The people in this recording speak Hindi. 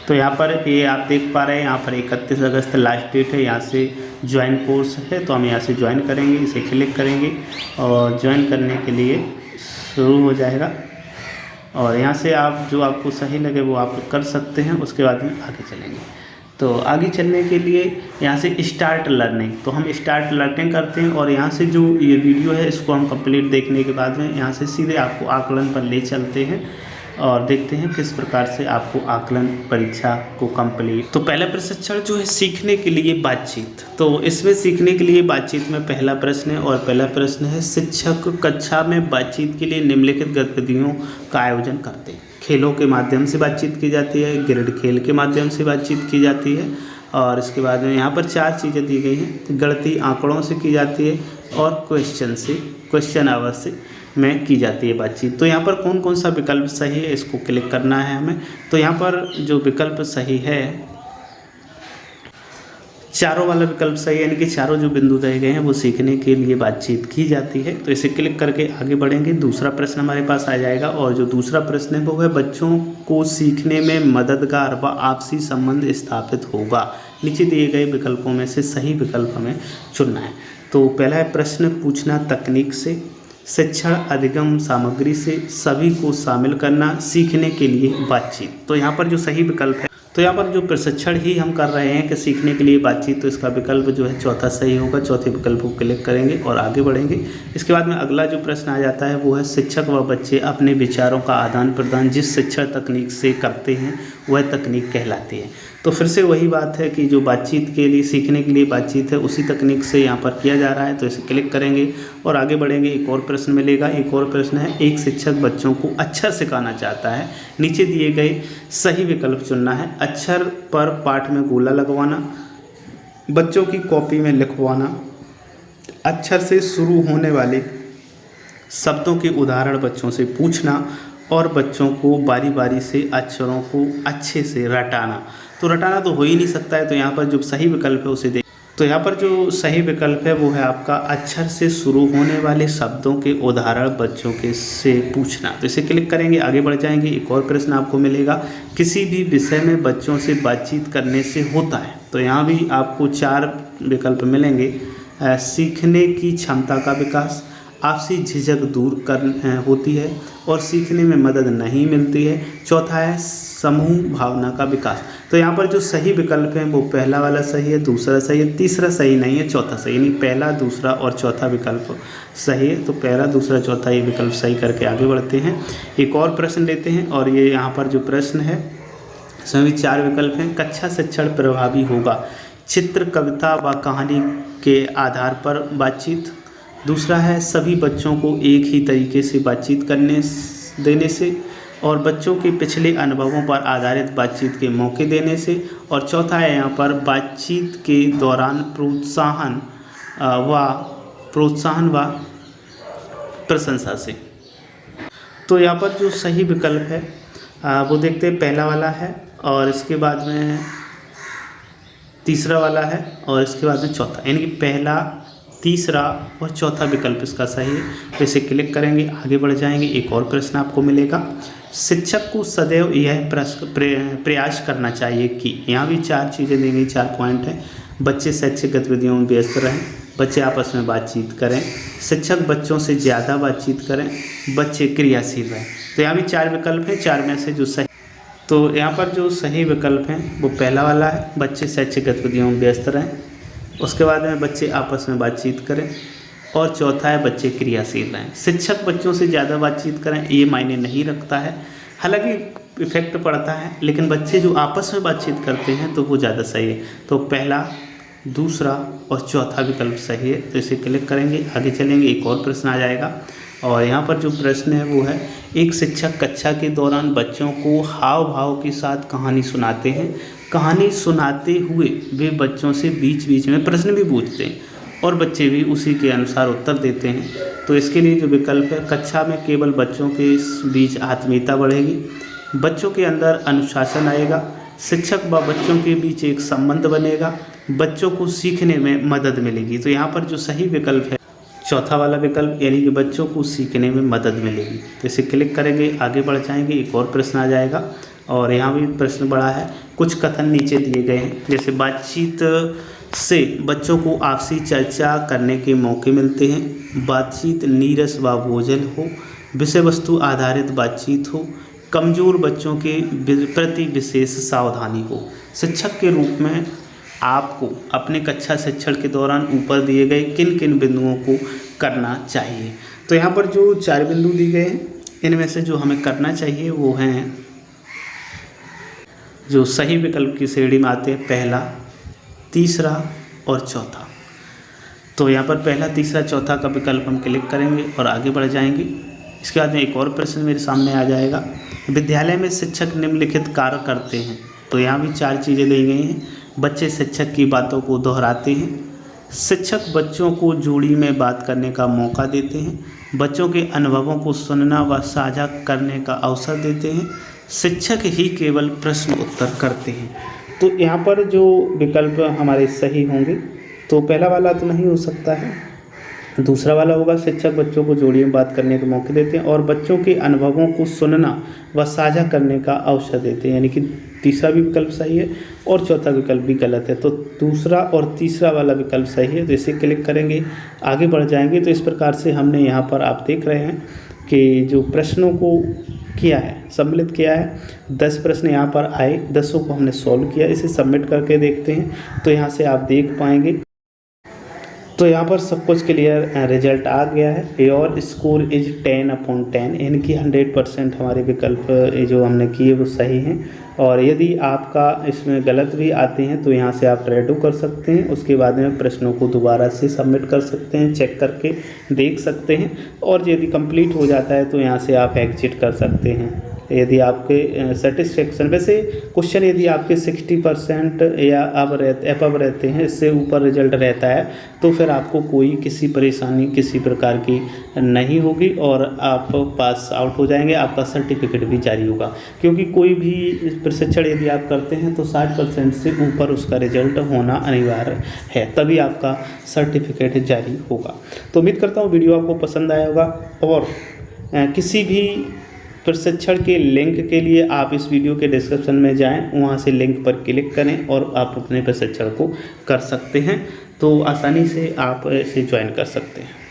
तो यहाँ पर ये आप देख पा रहे हैं, यहाँ पर 31 अगस्त लास्ट डेट है। यहाँ से ज्वाइन कोर्स है, तो हम यहाँ से ज्वाइन करेंगे, इसे क्लिक करेंगे और ज्वाइन करने के लिए शुरू हो जाएगा। और यहाँ से आप जो आपको सही लगे वो आप कर सकते हैं। उसके बाद में आगे चलेंगे। तो आगे चलने के लिए यहाँ से स्टार्ट लर्निंग, तो हम स्टार्ट लर्निंग करते हैं और यहाँ से जो ये वीडियो है इसको हम कंप्लीट देखने के बाद में यहाँ से सीधे आपको आकलन पर ले चलते हैं और देखते हैं किस प्रकार से आपको आकलन परीक्षा को कंप्लीट। तो पहला प्रशिक्षण जो है सीखने के लिए बातचीत। तो इसमें सीखने के लिए बातचीत में पहला प्रश्न है और पहला प्रश्न है, शिक्षक कक्षा में बातचीत के लिए निम्नलिखित गतिविधियों का आयोजन करते हैं। खेलों के माध्यम से बातचीत की जाती है, ग्रिड खेल के माध्यम से बातचीत की जाती है और इसके बाद में यहाँ पर 4 चीज़ें दी गई हैं। गणितीय आंकड़ों से की जाती है और क्वेश्चन आवर से में की जाती है बातचीत। तो यहाँ पर कौन कौन सा विकल्प सही है इसको क्लिक करना है हमें। तो यहाँ पर जो विकल्प सही है, चारों वाला विकल्प सही है, यानी कि चारों जो बिंदु दिए गए हैं वो सीखने के लिए बातचीत की जाती है। तो इसे क्लिक करके आगे बढ़ेंगे। दूसरा प्रश्न हमारे पास आ जाएगा और जो दूसरा प्रश्न है वो है, बच्चों को सीखने में मददगार व आपसी संबंध स्थापित होगा। नीचे दिए गए विकल्पों में से सही विकल्प हमें चुनना है। तो पहला है, प्रश्न पूछना तकनीक से, शिक्षण अधिगम सामग्री से, सभी को शामिल करना, सीखने के लिए बातचीत। तो यहाँ पर जो सही विकल्प है, तो यहाँ पर जो प्रशिक्षण ही हम कर रहे हैं कि सीखने के लिए बातचीत, तो इसका विकल्प जो है चौथा सही होगा। चौथे विकल्प को क्लिक करेंगे और आगे बढ़ेंगे। इसके बाद में अगला जो प्रश्न आ जाता है वो है, शिक्षक व बच्चे अपने विचारों का आदान प्रदान जिस शिक्षण तकनीक से करते हैं वह तकनीक कहलाती है। तो फिर से वही बात है कि जो बातचीत के लिए, सीखने के लिए बातचीत है, उसी तकनीक से यहाँ पर किया जा रहा है। तो इसे क्लिक करेंगे और आगे बढ़ेंगे। एक और प्रश्न मिलेगा। एक और प्रश्न है, एक शिक्षक बच्चों को अक्षर सिखाना चाहता है। नीचे दिए गए सही विकल्प चुनना है। अक्षर पर पाठ में गोला लगवाना, बच्चों की कॉपी में लिखवाना, अक्षर से शुरू होने वाले शब्दों के उदाहरण बच्चों से पूछना और बच्चों को बारी बारी से अक्षरों को अच्छे से रटाना। तो रटाना तो हो ही नहीं सकता है, तो यहाँ पर जो सही विकल्प है उसे देख। तो यहाँ पर जो सही विकल्प है वो है आपका, अक्षर से शुरू होने वाले शब्दों के उदाहरण बच्चों के से पूछना। तो इसे क्लिक करेंगे, आगे बढ़ जाएंगे। एक और प्रश्न आपको मिलेगा, किसी भी विषय में बच्चों से बातचीत करने से होता है। तो यहाँ भी आपको 4 विकल्प मिलेंगे। सीखने की क्षमता का विकास, आपसी झिझक दूर कर होती है और सीखने में मदद नहीं मिलती है। चौथा है समूह भावना का विकास। तो यहाँ पर जो सही विकल्प है वो पहला वाला सही है, दूसरा सही है, तीसरा सही नहीं है, चौथा सही नहीं। पहला, दूसरा और चौथा विकल्प सही है। तो पहला, दूसरा, चौथा ये विकल्प सही करके आगे बढ़ते हैं। एक और प्रश्न लेते हैं और ये यहाँ पर जो प्रश्न है इसमें भी 4 विकल्प हैं। कक्षा शिक्षण प्रभावी होगा, चित्र, कविता व कहानी के आधार पर बातचीत। दूसरा है, सभी बच्चों को एक ही तरीके से बातचीत करने देने से और बच्चों के पिछले अनुभवों पर आधारित बातचीत के मौके देने से। और चौथा है यहाँ पर, बातचीत के दौरान प्रोत्साहन व प्रशंसा से। तो यहाँ पर जो सही विकल्प है वो देखते हैं, पहला वाला है और इसके बाद में तीसरा वाला है और इसके बाद में चौथा, यानी कि पहला, तीसरा और चौथा विकल्प इसका सही है। तो इसे क्लिक करेंगे, आगे बढ़ जाएंगे। एक और प्रश्न आपको मिलेगा, शिक्षक को सदैव यह प्रयास करना चाहिए कि, यहाँ भी 4 चीज़ें दी गई, 4 पॉइंट हैं। बच्चे शैक्षिक गतिविधियों में व्यस्त रहें, बच्चे आपस में बातचीत करें, शिक्षक बच्चों से ज़्यादा बातचीत करें, बच्चे क्रियाशील रहें। तो यहाँ भी 4 विकल्प हैं, 4 में से जो सही, तो यहाँ पर जो सही विकल्प हैं वो पहला वाला है, बच्चे शैक्षिक गतिविधियों में व्यस्त रहें। उसके बाद में बच्चे आपस में बातचीत करें और चौथा है, बच्चे क्रियाशील रहें। शिक्षक बच्चों से ज़्यादा बातचीत करें ये मायने नहीं रखता है, हालांकि इफेक्ट पड़ता है, लेकिन बच्चे जो आपस में बातचीत करते हैं तो वो ज़्यादा सही है। तो पहला, दूसरा और चौथा विकल्प सही है। तो इसे क्लिक करेंगे, आगे चलेंगे। एक और प्रश्न आ जाएगा और यहाँ पर जो प्रश्न है वो है, एक शिक्षक कक्षा के दौरान बच्चों को हाव भाव के साथ कहानी सुनाते हैं। कहानी सुनाते हुए वे बच्चों से बीच बीच में प्रश्न भी पूछते हैं और बच्चे भी उसी के अनुसार उत्तर देते हैं। तो इसके लिए जो विकल्प है, कक्षा में केवल बच्चों के बीच आत्मीयता बढ़ेगी, बच्चों के अंदर अनुशासन आएगा, शिक्षक व बच्चों के बीच एक संबंध बनेगा, बच्चों को सीखने में मदद मिलेगी। तो यहाँ पर जो सही विकल्प है चौथा वाला विकल्प, यानी कि बच्चों को सीखने में मदद मिलेगी। तो इसे क्लिक करेंगे, आगे बढ़ जाएंगे। एक और प्रश्न आ जाएगा और यहाँ भी प्रश्न बड़ा है। कुछ कथन नीचे दिए गए हैं, जैसे बातचीत से बच्चों को आपसी चर्चा करने के मौके मिलते हैं, बातचीत नीरस व बोझल हो, विषय वस्तु आधारित बातचीत हो, कमज़ोर बच्चों के प्रति विशेष सावधानी हो। शिक्षक के रूप में आपको अपने कक्षा शिक्षण के दौरान ऊपर दिए गए किन किन बिंदुओं को करना चाहिए। तो यहाँ पर जो 4 बिंदु दिए गए हैं, इनमें से जो हमें करना चाहिए वो हैं जो सही विकल्प की श्रेणी में आते हैं, पहला, तीसरा और चौथा। तो यहाँ पर पहला, तीसरा, चौथा का विकल्प हम क्लिक करेंगे और आगे बढ़ जाएंगे। इसके बाद में एक और प्रश्न मेरे सामने आ जाएगा, विद्यालय में शिक्षक निम्नलिखित कार्य करते हैं। तो यहाँ भी 4 चीज़ें दी गई हैं। बच्चे शिक्षक की बातों को दोहराते हैं, शिक्षक बच्चों को जोड़ी में बात करने का मौका देते हैं, बच्चों के अनुभवों को सुनना व साझा करने का अवसर देते हैं, शिक्षक ही केवल प्रश्न उत्तर करते हैं। तो यहाँ पर जो विकल्प हमारे सही होंगे, तो पहला वाला तो नहीं हो सकता है, दूसरा वाला होगा, शिक्षक बच्चों को जोड़ी में बात करने के मौके देते हैं और बच्चों के अनुभवों को सुनना व साझा करने का अवसर देते हैं, यानी कि तीसरा भी विकल्प सही है और चौथा विकल्प भी गलत है। तो दूसरा और तीसरा वाला विकल्प सही है, तो इसे क्लिक करेंगे, आगे बढ़ जाएंगे। तो इस प्रकार से हमने यहाँ पर आप देख रहे हैं कि जो प्रश्नों को किया है, सम्मिलित किया है, 10 प्रश्न यहाँ पर आए, 10 को हमने सॉल्व किया। इसे सबमिट करके देखते हैं तो यहाँ से आप देख पाएंगे, तो यहाँ पर सब कुछ क्लियर रिजल्ट आ गया है। योर स्कोर इज 10/10, इनकी 100% हमारे विकल्प जो हमने किए वो सही हैं। और यदि आपका इसमें गलत भी आते हैं तो यहाँ से आप रेडो कर सकते हैं, उसके बाद में प्रश्नों को दोबारा से सबमिट कर सकते हैं, चेक करके देख सकते हैं। और यदि कंप्लीट हो जाता है तो यहाँ से आप एग्जिट कर सकते हैं। यदि आपके सेटिस्फेक्शन, वैसे क्वेश्चन यदि आपके 60% या अबव रहते हैं, इससे ऊपर रिजल्ट रहता है, तो फिर आपको कोई किसी परेशानी किसी प्रकार की नहीं होगी और आप पास आउट हो जाएंगे, आपका सर्टिफिकेट भी जारी होगा। क्योंकि कोई भी प्रशिक्षण यदि आप करते हैं तो 60% से ऊपर उसका रिजल्ट होना अनिवार्य है, तभी आपका सर्टिफिकेट जारी होगा। तो उम्मीद करता हूँ वीडियो आपको पसंद आया होगा और किसी भी प्रशिक्षण के लिंक के लिए आप इस वीडियो के डिस्क्रिप्शन में जाएं, वहां से लिंक पर क्लिक करें और आप अपने प्रशिक्षण को कर सकते हैं। तो आसानी से आप इसे ज्वाइन कर सकते हैं।